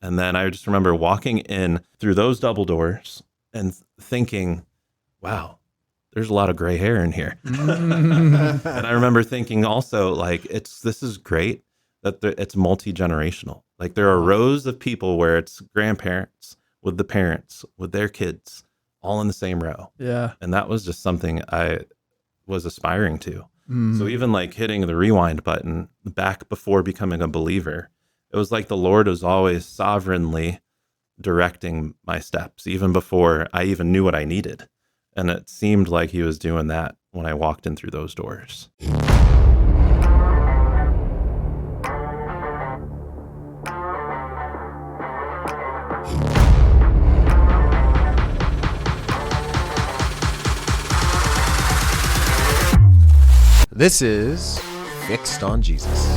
And then I just remember walking in through those double doors and thinking, wow, there's a lot of gray hair in here. And I remember thinking also, like, this is great that it's multi-generational. Like, there are rows of people where it's grandparents with the parents, with their kids, all in the same row. Yeah. And that was just something I was aspiring to. So even like hitting the rewind button back before becoming a believer, it was like the Lord was always sovereignly directing my steps, even before I even knew what I needed. And it seemed like he was doing that when I walked in through those doors. This is Fixed on Jesus.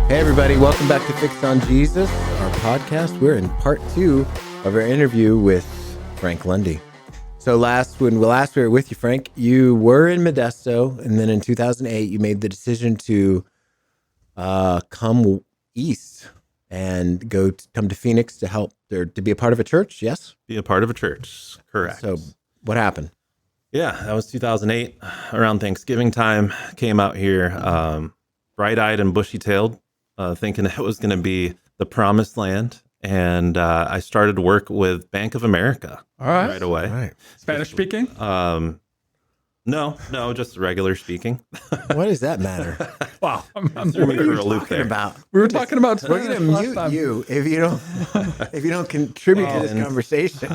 Hey everybody, welcome back to Fixed on Jesus, our podcast. We're in part 2 of our interview with Frank Lundy. So when we were with you, Frank, you were in Modesto, and then in 2008, you made the decision to come east and come to Phoenix to help, or to be a part of a church, yes? Be a part of a church, correct. So what happened? Yeah, that was 2008, around Thanksgiving time. Came out here, bright-eyed and bushy-tailed, thinking it was going to be the promised land. And I started work with Bank of America right away. All right. Spanish speaking? No, just regular speaking. What does that matter? Wow. Threw me for a loop there. We were talking about We're Spanish going to last mute time. you if you don't contribute to this conversation.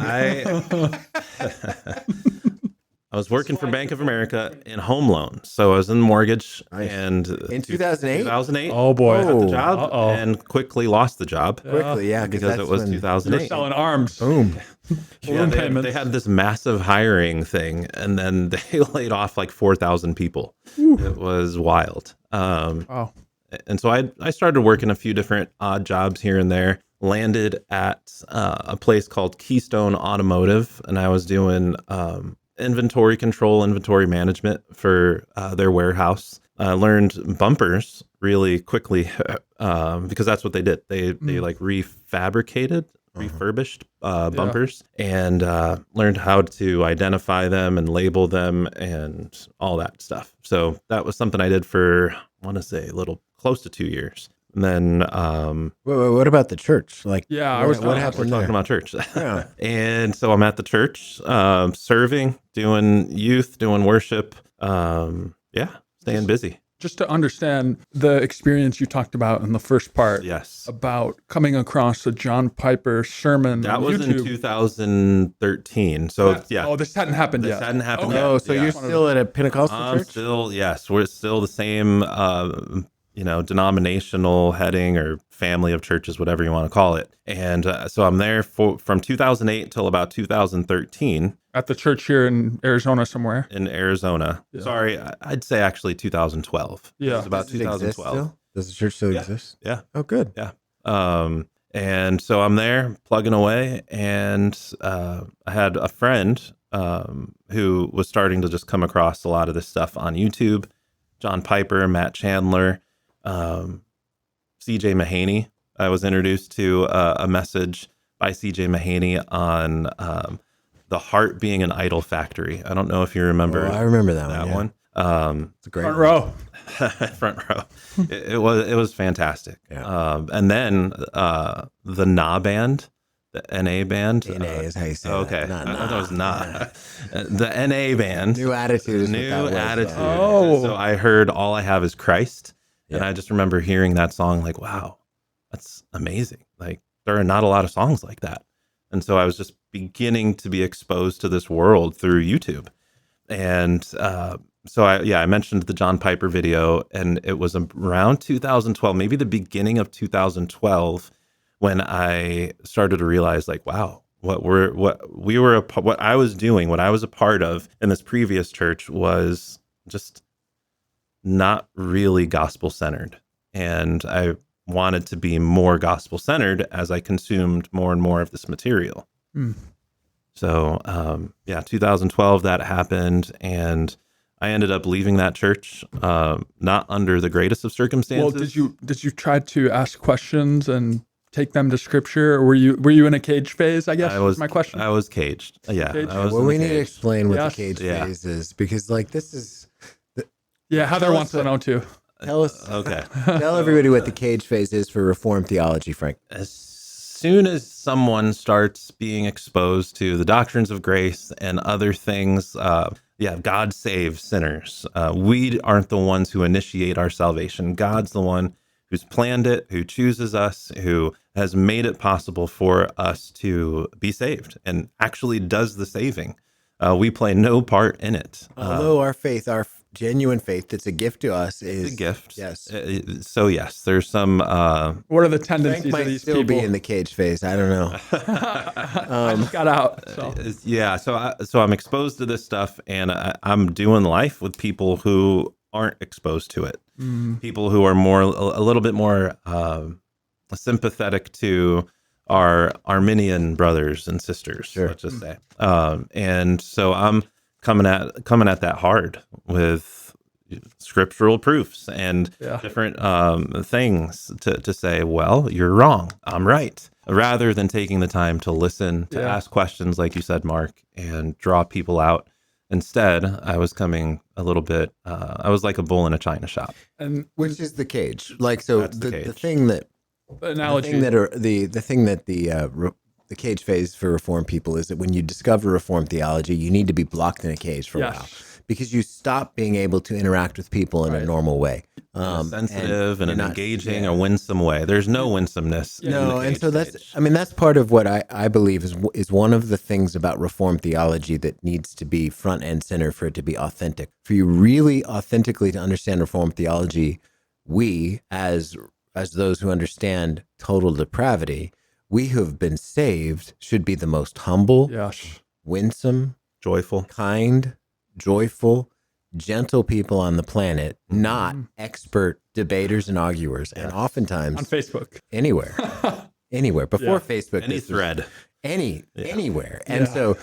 I was working for Bank of America in home loans. So I was in mortgage. Nice. And In 2008? 2008. Oh, boy. I got the job Uh-oh. and quickly lost the job Quickly, yeah, because it was when 2008. You're selling arms. Boom. Yeah, they had this massive hiring thing, and then they laid off like 4,000 people. It was wild. Wow. And so I started working a few different odd jobs here and there, landed at a place called Keystone Automotive, and I was doing inventory control, inventory management for their warehouse. I learned bumpers really quickly because that's what they did. They like refurbished bumpers and learned how to identify them and label them and all that stuff. So that was something I did for, I want to say, a little close to 2 years. And then Wait, what about the church? Like, Yeah, what we're happened talking there? about church. Yeah. And so I'm at the church, serving, doing youth, doing worship. Staying busy. Just to understand the experience you talked about in the first part Yes. about coming across a John Piper sermon That on was YouTube. in 2013. So yeah. Oh, this hadn't happened This yet. hadn't happened Okay. yet. Oh, so Yeah. you're still at a Pentecostal I'm church? still, yes, we're still the same, denominational heading or family of churches, whatever you want to call it. And so I'm there from 2008 till about 2013 At the church here in Arizona somewhere. in Arizona. Yeah. Sorry, I'd say actually 2012. Yeah. It was about Does it exist 2012. still? Does the church still Yeah. exist? Yeah. Oh, good. And so I'm there plugging away, and I had a friend who was starting to just come across a lot of this stuff on YouTube. John Piper, Matt Chandler, CJ Mahaney. I was introduced to a message by CJ Mahaney on the heart being an idol factory. I don't know if you remember. Oh, I remember that that one. one. It's a great Front one. row. Front row. It was fantastic. Yeah. And then the NA band, the NA band. NA is how you say okay. that. Not I thought it was nah. the NA band. New attitude. Is what New that was, attitude. Oh. So I heard All I Have Is Christ. And Yeah. I just remember hearing that song like, wow, that's amazing. Like, there are not a lot of songs like that. And so I was just beginning to be exposed to this world through YouTube. And so I mentioned the John Piper video, and it was around 2012, maybe the beginning of 2012, when I started to realize, like, wow, what I was doing, what I was a part of in this previous church was just not really gospel centered. And I wanted to be more gospel centered as I consumed more and more of this material. So, 2012 that happened, and I ended up leaving that church, not under the greatest of circumstances. Well, did you try to ask questions and take them to scripture, or were you in a cage phase? I guess was my question. I was caged. Yeah. Caged? I was Well, in the we need to cage. explain what Yes. the cage Yeah. phase is, because like this is. Heather tell wants us to know too. Tell us. Okay. Tell everybody what the cage phase is for Reformed theology, Frank. As soon as someone starts being exposed to the doctrines of grace and other things, God saves sinners. We aren't the ones who initiate our salvation. God's the one who's planned it, who chooses us, who has made it possible for us to be saved and actually does the saving. We play no part in it. Although our faith, our genuine faith that's a gift to us is a gift. Yes. So yes, there's some. What are the Frank tendencies of might these still people? be in the cage phase. I don't know. I just got out. So. So I'm exposed to this stuff, and I'm doing life with people who aren't exposed to it. People who are a little bit more sympathetic to our Arminian brothers and sisters. Sure. Let's just say. And so I'm coming at that hard with scriptural proofs and different things to say, well, you're wrong, I'm right, rather than taking the time to listen, to ask questions, like you said, Mark, and draw people out. Instead, I was coming a little bit, I was like a bull in a china shop. And Which is the cage. Like, so That's the the cage. thing that the analogy. the thing that the cage phase for Reformed people is that when you discover Reformed theology, you need to be blocked in a cage for a while, because you stop being able to interact with people in a normal way. Sensitive and you're an not- engaging, a winsome way. There's no winsomeness. in No, the and cage so stage. that's part of what I believe is one of the things about Reformed theology that needs to be front and center for it to be authentic. For you really authentically to understand Reformed theology, we as those who understand total depravity, we who have been saved should be the most humble, winsome, Joyful. kind, joyful, gentle people on the planet, not expert debaters and arguers, and oftentimes on Facebook. anywhere before Facebook, Any this was thread. anywhere. And so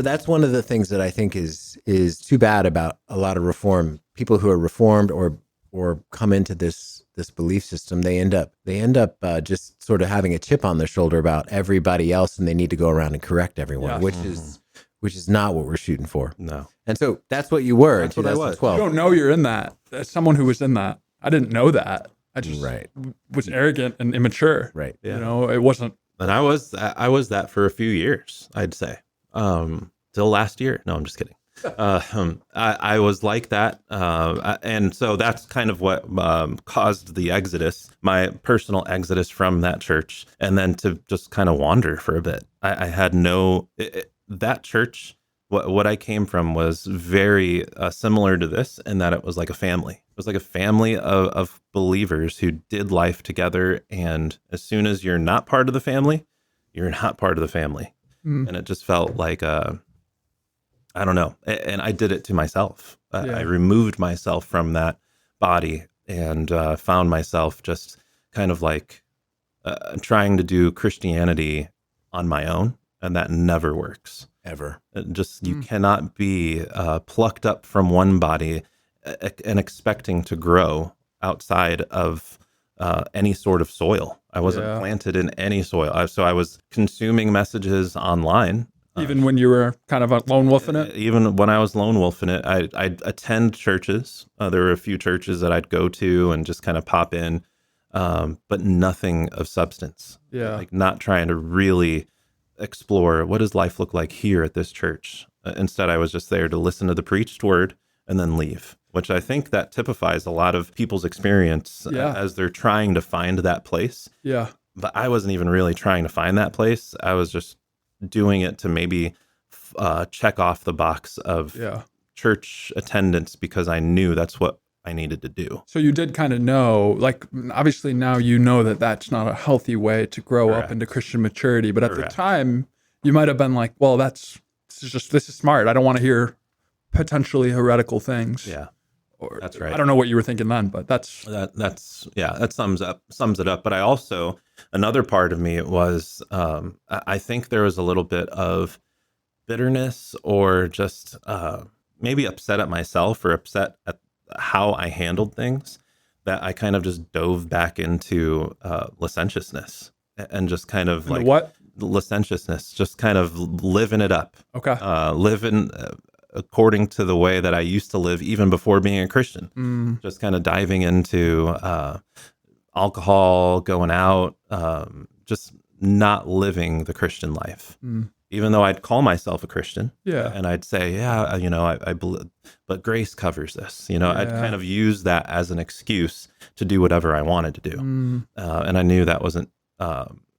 that's one of the things that I think is too bad about a lot of Reformed people who are Reformed or come into this belief system. They end up just sort of having a chip on their shoulder about everybody else, and they need to go around and correct everyone, which is not what we're shooting for. No. And so that's what you were That's in what I was. 2012. You don't know you're in that. As someone who was in that, I didn't know that. I just Right. was arrogant and immature. Right. You know, it wasn't. And I was that for a few years, I'd say, till last year. No, I'm just kidding. I was like that, and so that's kind of what caused the exodus, my personal exodus from that church, and then to just kind of wander for a bit. I had that church. What I came from was very similar to this, in that it was like a family. It was like a family of believers who did life together, and as soon as you're not part of the family, you're not part of the family. And it just felt like I don't know. And I did it to myself. I removed myself from that body and found myself just kind of like trying to do Christianity on my own. And that never works. Ever. You cannot be plucked up from one body and expecting to grow outside of any sort of soil. I wasn't planted in any soil. So I was consuming messages online. Even when you were kind of a lone wolf in it? Even when I was lone wolf in it, I'd attend churches. There were a few churches that I'd go to and just kind of pop in, but nothing of substance. Yeah. Like not trying to really explore what does life look like here at this church. Instead, I was just there to listen to the preached word and then leave, which I think that typifies a lot of people's experience as they're trying to find that place. Yeah. But I wasn't even really trying to find that place. I was just doing it to maybe check off the box of church attendance because I knew that's what I needed to do. So you did kind of know, like, obviously now you know that that's not a healthy way to grow up into Christian maturity. But at the time, you might have been like, well, this is smart. I don't want to hear potentially heretical things. Yeah. Or, That's right. I don't know what you were thinking then, but that sums it up. But I also, another part of me was, I think there was a little bit of bitterness or just maybe upset at myself or upset at how I handled things, that I kind of just dove back into licentiousness and just kind of like what? Licentiousness, just kind of living it up. Okay. Living according to the way that I used to live even before being a Christian. Just kind of diving into alcohol, going out, just not living the Christian life. Even though I'd call myself a Christian, and I'd say, I believe, but grace covers this. I'd kind of use that as an excuse to do whatever I wanted to do, and I knew that wasn't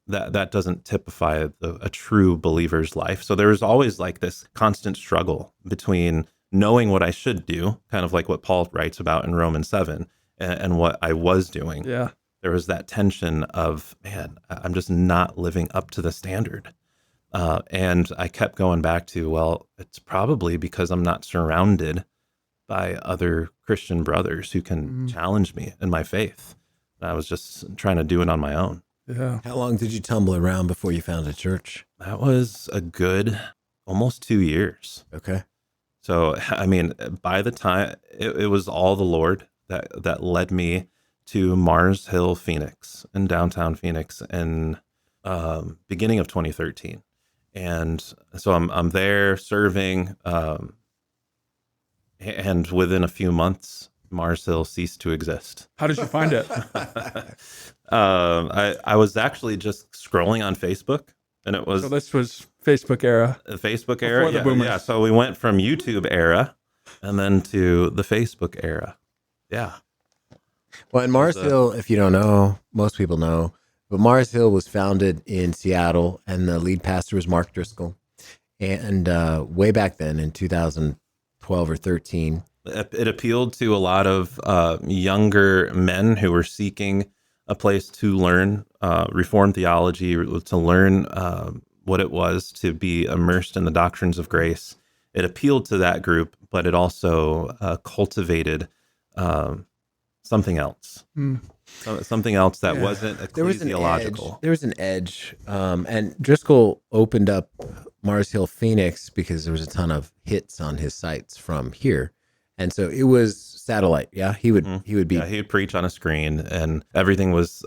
that doesn't typify a true believer's life. So there was always like this constant struggle between knowing what I should do, kind of like what Paul writes about in Romans 7, and what I was doing. Yeah, there was that tension of, man, I'm just not living up to the standard. And I kept going back to, well, it's probably because I'm not surrounded by other Christian brothers who can challenge me in my faith. I was just trying to do it on my own. Yeah. How long did you tumble around before you found a church? That was a good almost 2 years. Okay. So, I mean, by the time it was all the Lord that led me to Mars Hill, Phoenix, in downtown Phoenix in beginning of 2013. And so I'm there serving, and within a few months, Mars Hill ceased to exist. How did you find it? I was actually just scrolling on Facebook, and it was... So this was Facebook era. The Facebook Before era? the boomers. Yeah. So we went from YouTube era and then to the Facebook era. Yeah. Well, in Mars Hill, if you don't know, most people know, but Mars Hill was founded in Seattle, and the lead pastor was Mark Driscoll. And way back then, in 2012 or 13, it appealed to a lot of younger men who were seeking a place to learn Reformed theology, to learn what it was to be immersed in the doctrines of grace. It appealed to that group, but it also cultivated something else. Something else that wasn't ecclesiological. There was an edge. And Driscoll opened up Mars Hill, Phoenix, because there was a ton of hits on his sites from here. And so it was satellite. Yeah, he would be. Yeah, he would preach on a screen, and everything was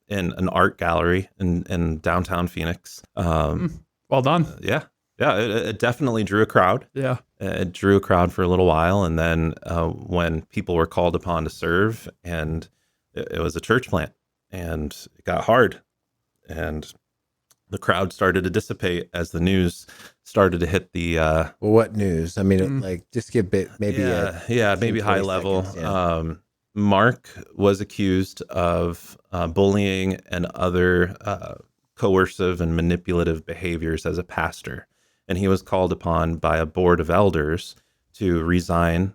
in an art gallery in downtown Phoenix. Well done. Yeah. It definitely drew a crowd. Yeah, it drew a crowd for a little while, and then when people were called upon to serve, and it was a church plant, and it got hard, and the crowd started to dissipate as the news started to hit the well, what news? I mean, like, just give maybe maybe high level. Seconds, yeah. Mark was accused of bullying and other coercive and manipulative behaviors as a pastor, and he was called upon by a board of elders to resign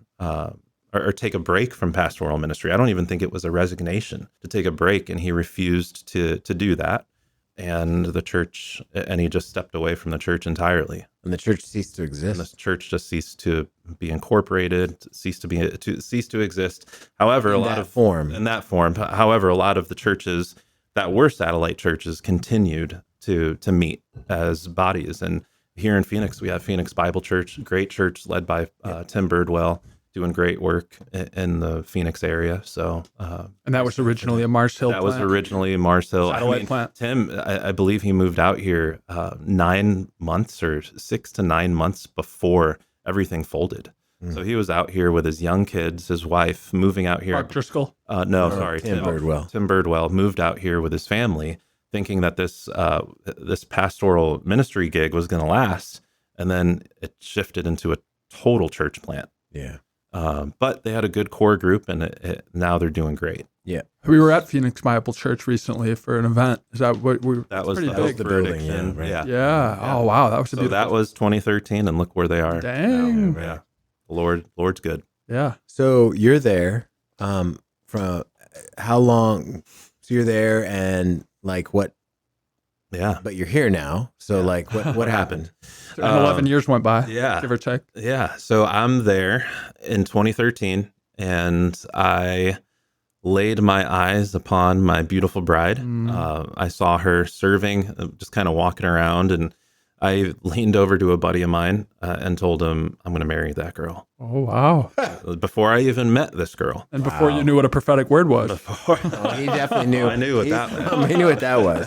or take a break from pastoral ministry. I don't even think it was a resignation, to take a break, and he refused to do that. And he just stepped away from the church entirely. And the church ceased to exist. And the church just ceased to be incorporated, ceased to exist. However, in that form. However, a lot of the churches that were satellite churches continued to meet as bodies. And here in Phoenix, we have Phoenix Bible Church, great church led by Tim Birdwell, doing great work in the Phoenix area. So, and that was originally a Mars Hill plant. Was originally Mars Hill. Satellite plant. Tim, I believe he moved out here 9 months or 6 to 9 months before everything folded. So he was out here with his young kids, his wife, moving out here. Mark Driscoll? Tim Birdwell. Tim Birdwell moved out here with his family, thinking that this pastoral ministry gig was going to last, and then it shifted into a total church plant. Yeah. But they had a good core group, and now they're doing great. Yeah. We were at Phoenix Bible Church recently for an event. Is that what we? That was pretty the big. building. Yeah. Oh wow, that was a beautiful. So that was 2013, and look where they are. Dang. Now. Yeah. The Lord's good. Yeah. So you're there from how long? So you're there, and like what? Yeah. But you're here now. So like what happened? 11 years went by. Yeah. Give or take. Yeah. So I'm there in 2013, and I laid my eyes upon my beautiful bride. I saw her serving, just kind of walking around, and I leaned over to a buddy of mine and told him, I'm going to marry that girl. Oh, wow. Before I even met this girl. And before you knew what a prophetic word was. He definitely knew. I knew what that meant. He knew what that was.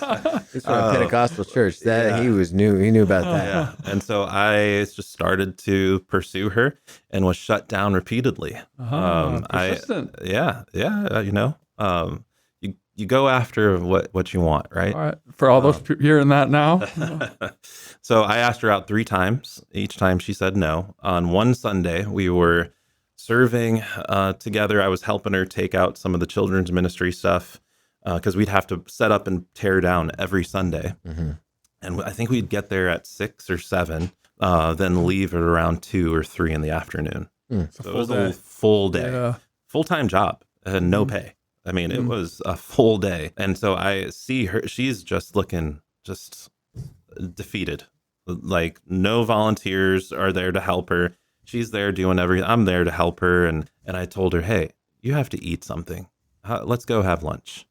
He's from a Pentecostal church. He knew about that. Yeah. And so I just started to pursue her and was shut down repeatedly. Persistent. You go after what you want, right? All right. For all those hearing that now. So I asked her out 3 times. Each time she said no. On one Sunday, we were serving together. I was helping her take out some of the children's ministry stuff because we'd have to set up and tear down every Sunday. And I think we'd get there at 6 or 7, then leave at around 2 or 3 in the afternoon. So it was a full day, full-time job and no pay. I mean, it was a full day. And so I see her, she's just looking just defeated. Like no volunteers are there to help her. She's there doing everything. I'm there to help her. And I told her, hey, you have to eat something. Let's go have lunch.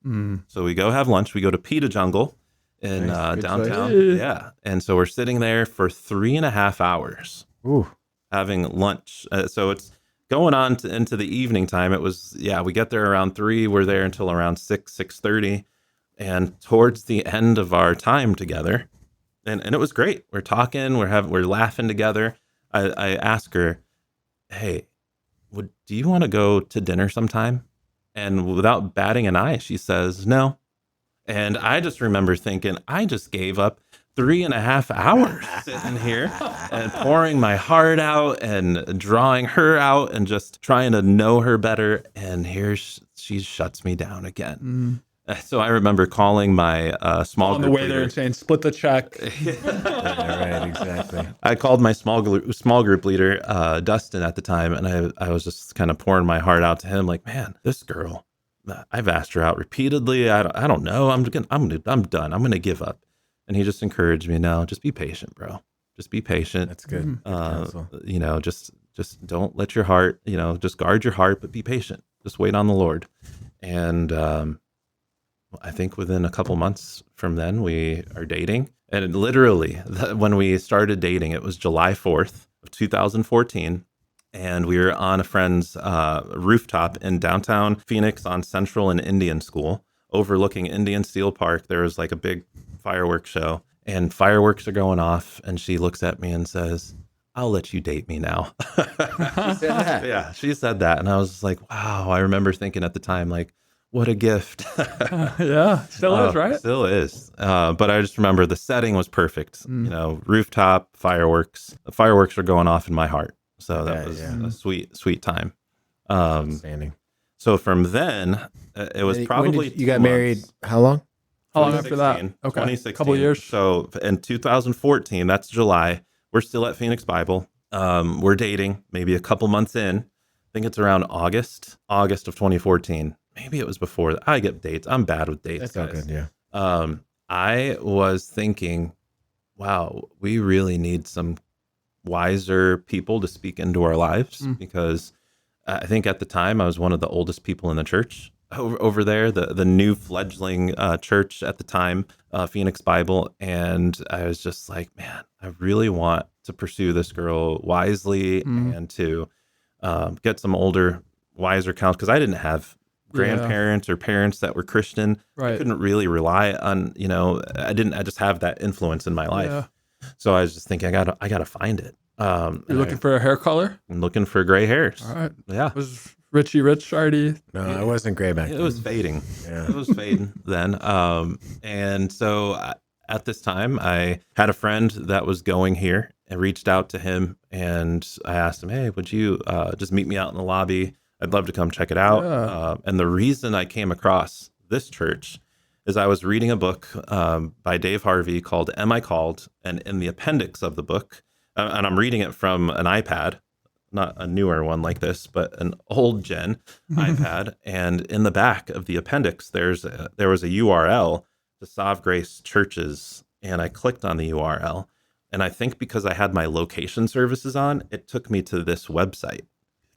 So we go have lunch. We go to Pita Jungle in downtown. Yeah. And so we're sitting there for 3.5 hours having lunch. So it's going on into the evening time. It was, we get there around 3. We're there until around 6:30. And towards the end of our time together, and it was great. We're talking, we're laughing together. I ask her, hey, do you want to go to dinner sometime? And without batting an eye, she says, no. And I just remember thinking, I just gave up 3.5 hours sitting here and pouring my heart out and drawing her out and just trying to know her better. And here she shuts me down again. So I remember calling my small group on the way leader. there and saying, split the check. Right, exactly. I called my small group leader, Dustin, at the time, and I was just kind of pouring my heart out to him, like, man, this girl, I've asked her out repeatedly. I don't know. I'm done. I'm going to give up. And he just encouraged me, no, just be patient, bro. Just be patient. That's good. Just don't let your heart, just guard your heart, but be patient. Just wait on the Lord. And I think within a couple months from then, we are dating. And literally, when we started dating, it was July 4th of 2014. And we were on a friend's rooftop in downtown Phoenix on Central and Indian School, overlooking Indian Steel Park. There was like a big fireworks show, and fireworks are going off. And she looks at me and says, I'll let you date me now. She said that. Yeah, she said that. And I was just like, wow. I remember thinking at the time, like, what a gift. Yeah, still is, right? Still is. But I just remember the setting was perfect. Rooftop, fireworks. The fireworks are going off in my heart. So that was a sweet, sweet time. Outstanding. So from then, it was probably you got married. How long? How long after that? 2016. Couple years. So in 2014, that's July. We're still at Phoenix Bible. We're dating maybe a couple months in. I think it's around August of 2014. Maybe it was before. I get dates. I'm bad with dates. That's guys. all good, yeah. I was thinking, wow, we really need some wiser people to speak into our lives because I think at the time I was one of the oldest people in the church over there, the new fledgling church at the time, Phoenix Bible. And I was just like, man, I really want to pursue this girl wisely and to get some older, wiser counsel, because I didn't have grandparents or parents that were Christian. Right. I couldn't really rely on, I just have that influence in my life. Yeah. So I was just thinking, I gotta find it. You're looking for a hair color? I'm looking for gray hairs. All right. Yeah. Was Richie Rich already? No, I wasn't gray back then. It was fading. Yeah. It was fading then. And so at this time, I had a friend that was going here and reached out to him. And I asked him, hey, would you just meet me out in the lobby? I'd love to come check it out. Yeah. And the reason I came across this church is I was reading a book by Dave Harvey called Am I Called? And in the appendix of the book, and I'm reading it from an iPad, not a newer one like this, but an old gen iPad. And in the back of the appendix, there was a URL to Sav Grace Churches. And I clicked on the URL. And I think because I had my location services on, it took me to this website.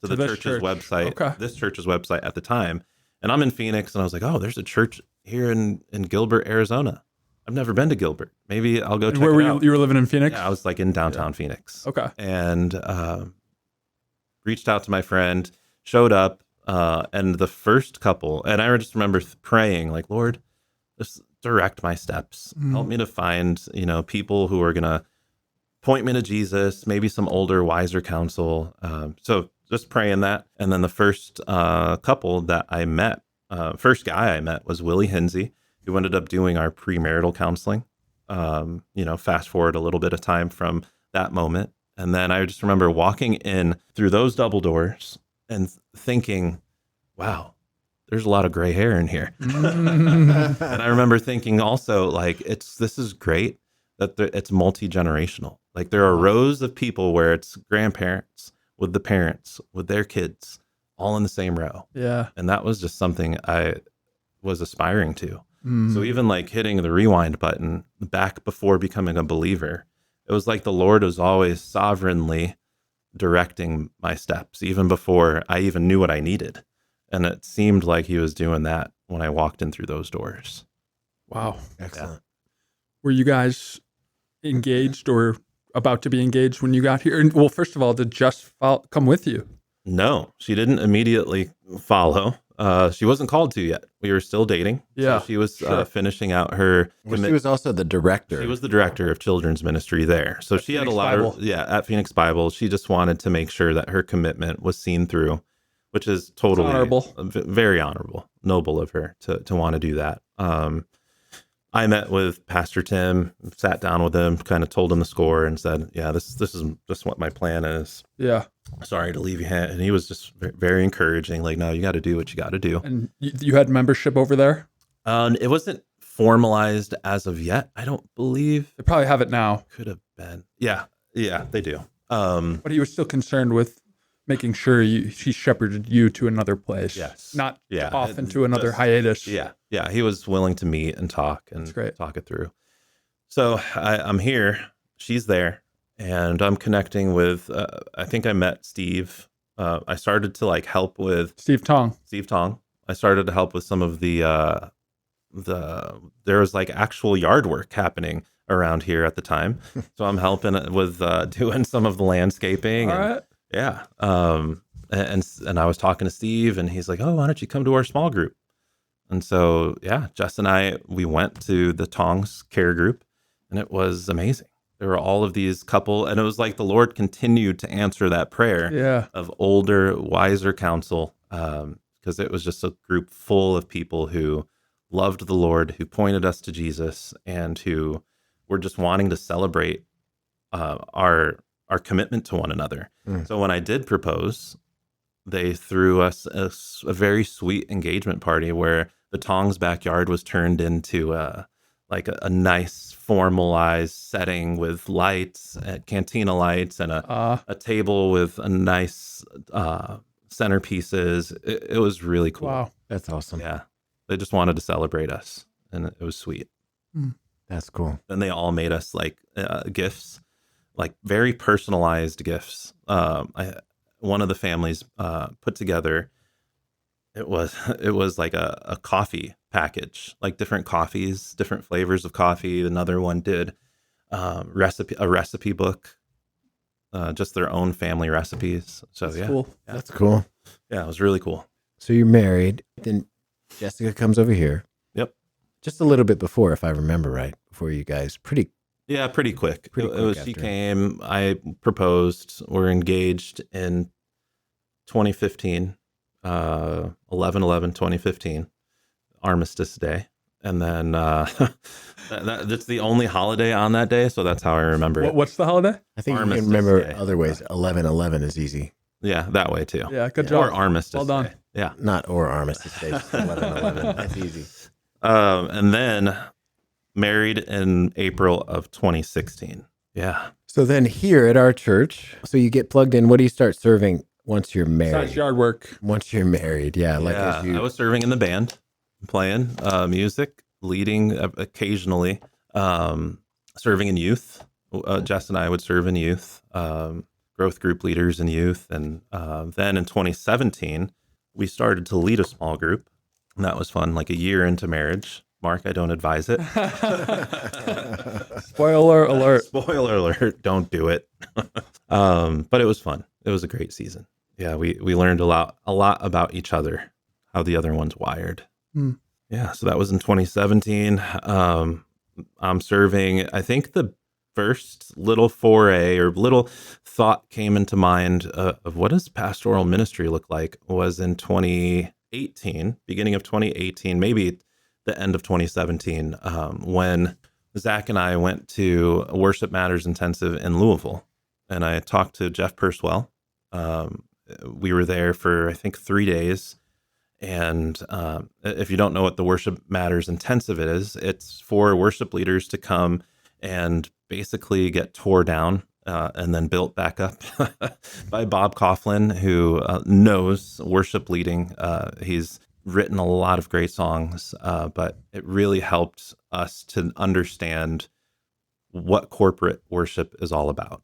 to the church's website. Okay. This church's website at the time. And I'm in Phoenix, and I was like, oh, there's a church here in Gilbert, Arizona. I've never been to Gilbert. Maybe I'll go check it out. You were living in Phoenix? Yeah, I was like in downtown Phoenix. Okay. And reached out to my friend, showed up, and the first couple, and I just remember praying, like, Lord, just direct my steps. Help me to find, people who are going to point me to Jesus, maybe some older, wiser counsel. So just praying that. And then the first couple that I met, first guy I met was Willie Hinsey, who ended up doing our premarital counseling. Fast forward a little bit of time from that moment. And then I just remember walking in through those double doors and thinking, wow, there's a lot of gray hair in here. And I remember thinking also, like, this is great that it's multi-generational. Like, there are rows of people where it's grandparents with the parents, with their kids, all in the same row. Yeah. And that was just something I was aspiring to. So even like hitting the rewind button back before becoming a believer, it was like the Lord was always sovereignly directing my steps, even before I even knew what I needed. And it seemed like he was doing that when I walked in through those doors. Wow. Excellent. Yeah. Were you guys engaged or about to be engaged when you got here? And, well, first of all, did Jess come with you? No, she didn't immediately follow. She wasn't called to yet. We were still dating. Yeah, so she was finishing out her. She was also the director. She was the director of children's ministry there. So she had a lot of at Phoenix Bible. She just wanted to make sure that her commitment was seen through, which is totally honorable, very honorable, noble of her to want to do that. I met with Pastor Tim, sat down with him, kind of told him the score, and said, "Yeah, this is just what my plan is." Yeah. Sorry to leave you hanging. And he was just very encouraging. Like, no, you got to do what you got to do. And you had membership over there? It wasn't formalized as of yet. I don't believe. They probably have it now. Could have been. Yeah, they do. But he was still concerned with making sure he shepherded you to another place. Yes. Not off into another hiatus. Yeah. He was willing to meet and talk and talk it through. So I'm here. She's there. And I'm connecting with, I think I met Steve. I started to help with Steve Tong. I started to help with some of there was actual yard work happening around here at the time. So I'm helping with doing some of the landscaping. All right. Yeah. And I was talking to Steve, and he's like, "Oh, why don't you come to our small group?" And so, yeah, Jess and I, we went to the Tongs care group, and it was amazing. There were all of these couple, and it was like the Lord continued to answer that prayer of older, wiser counsel, because it was just a group full of people who loved the Lord, who pointed us to Jesus, and who were just wanting to celebrate our commitment to one another. So when I did propose, they threw us a very sweet engagement party where the Tongs backyard was turned into a nice formalized setting with lights, cantina lights, and a table with a nice centerpieces. It was really cool. Wow, that's awesome. Yeah, they just wanted to celebrate us, and it was sweet. That's cool. Then they all made us gifts, very personalized gifts. One of the families put together. It was like a coffee package, like different coffees, different flavors of coffee. Another one did a recipe book, just their own family recipes. So that's cool. That's cool. Yeah, it was really cool. So you're married. Then Jessica comes over here. Yep. Just a little bit before, if I remember right, before you guys. Pretty quick. She came. I proposed. We're engaged in 2015. 11/11/2015, Armistice Day, and then that's the only holiday on that day, so that's how I remember it. What's the holiday? I think Armistice you can remember Day. other ways. 11/11 is easy. Yeah, that way too. Yeah, good job. Or Armistice Well done. Day. Yeah, not or Armistice Day. 11/11. That's easy. And then married in April of 2016. Yeah. So then here at our church, so you get plugged in. What do you start serving? Once you're married, Besides yard work. Once you're married, I was serving in the band, playing music, leading occasionally, serving in youth. Jess and I would serve in youth. growth group leaders in youth. And then in 2017, we started to lead a small group. And that was fun, like a year into marriage. Mark, I don't advise it. Spoiler alert. Spoiler alert. Don't do it. But it was fun. It was a great season. Yeah, we learned a lot about each other, how the other one's wired. Yeah, so that was in 2017. I'm serving, I think the first little foray or little thought came into mind of what does pastoral ministry look like was in 2018, beginning of 2018, maybe the end of 2017, when Zach and I went to Worship Matters Intensive in Louisville, and I talked to Jeff Purswell. We were there for, I think, 3 days. And if you don't know what the Worship Matters Intensive is, it's for worship leaders to come and basically get tore down and then built back up by Bob Coughlin, who knows worship leading. He's written a lot of great songs, but it really helped us to understand what corporate worship is all about.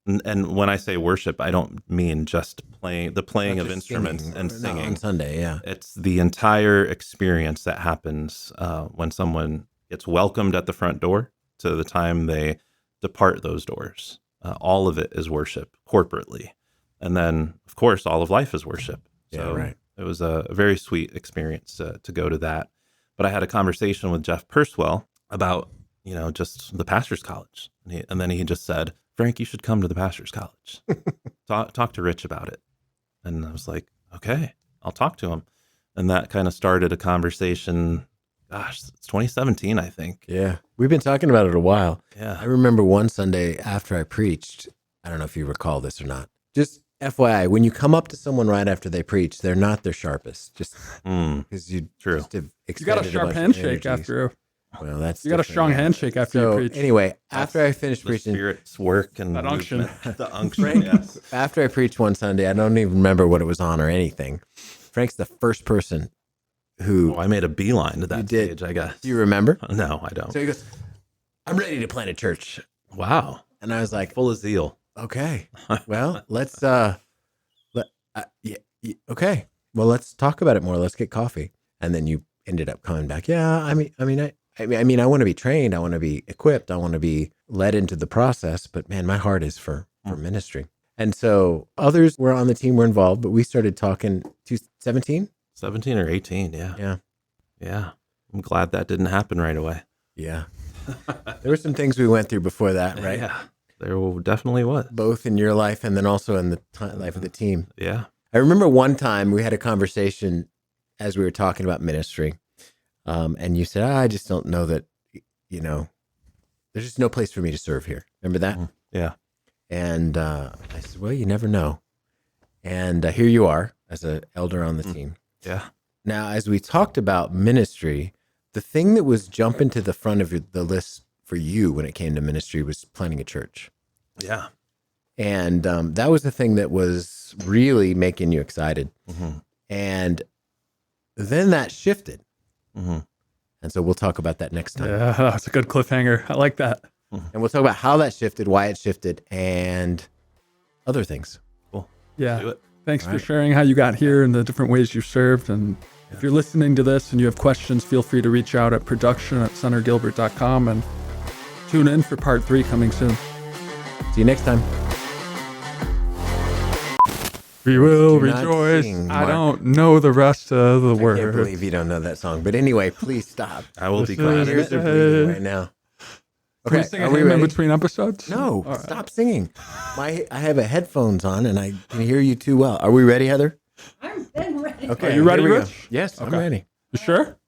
And when I say worship, I don't mean just playing of instruments and singing on Sunday. Yeah, it's the entire experience that happens when someone gets welcomed at the front door to the time they depart those doors. All of it is worship corporately, and then of course all of life is worship. So right. It was a very sweet experience to go to that. But I had a conversation with Jeff Purswell about just the pastor's college, and then he just said, Frank, you should come to the pastor's college. Talk to Rich about it. And I was like, okay, I'll talk to him. And that kind of started a conversation. Gosh, it's 2017, I think. Yeah. We've been talking about it a while. Yeah. I remember one Sunday after I preached, I don't know if you recall this or not. Just FYI, when you come up to someone right after they preach, they're not their sharpest. Just because you just have you got a sharp handshake after. Well, that's you got a strong handshake after you preach. Anyway, after I finished preaching, Spirit's work and that unction, the unction. Yes. After I preached one Sunday, I don't even remember what it was on or anything. Frank's the first person who I made a beeline to that stage. I guess. Do you remember? No, I don't. So he goes, "I'm ready to plant a church." Wow. And I was like, full of zeal. Okay, well, let's okay, well, let's talk about it more. Let's get coffee. And then you ended up coming back. Yeah, I mean, I want to be trained. I want to be equipped. I want to be led into the process. But man, my heart is for ministry. And so others were on the team, were involved, but we started talking 17 or 18. Yeah. Yeah. I'm glad that didn't happen right away. Yeah. There were some things we went through before that, right? Yeah, there definitely was. Both in your life and then also in the life of the team. Yeah. I remember one time we had a conversation as we were talking about ministry. And you said, I just don't know that, there's just no place for me to serve here. Remember that? Yeah. And I said, well, you never know. And here you are as an elder on the team. Yeah. Now, as we talked about ministry, the thing that was jumping to the front of the list for you when it came to ministry was planning a church. Yeah. And that was the thing that was really making you excited. And then that shifted. And so we'll talk about that next time. Yeah, that's a good cliffhanger. I like that. And we'll talk about how that shifted, why it shifted, and other things. Cool. Yeah. Thanks for sharing how you got here and the different ways you served. And if you're listening to this and you have questions, feel free to reach out at production@centergilbert.com and tune in for part 3 coming soon. See you next time. We will Do not rejoice. sing, I Mark. don't know the rest of the I can't words. believe you don't know that song. But anyway, please stop. I will be This glad. is- of Ears it. are bleeding right now. Can we sing a hymn in ready? between episodes? No, All right. stop singing. I have a headphones on and I can hear you too well. Are we ready, Heather? I'm ready. Okay. Are you ready, here we go. Rich? Yes, I'm Okay. ready. You sure?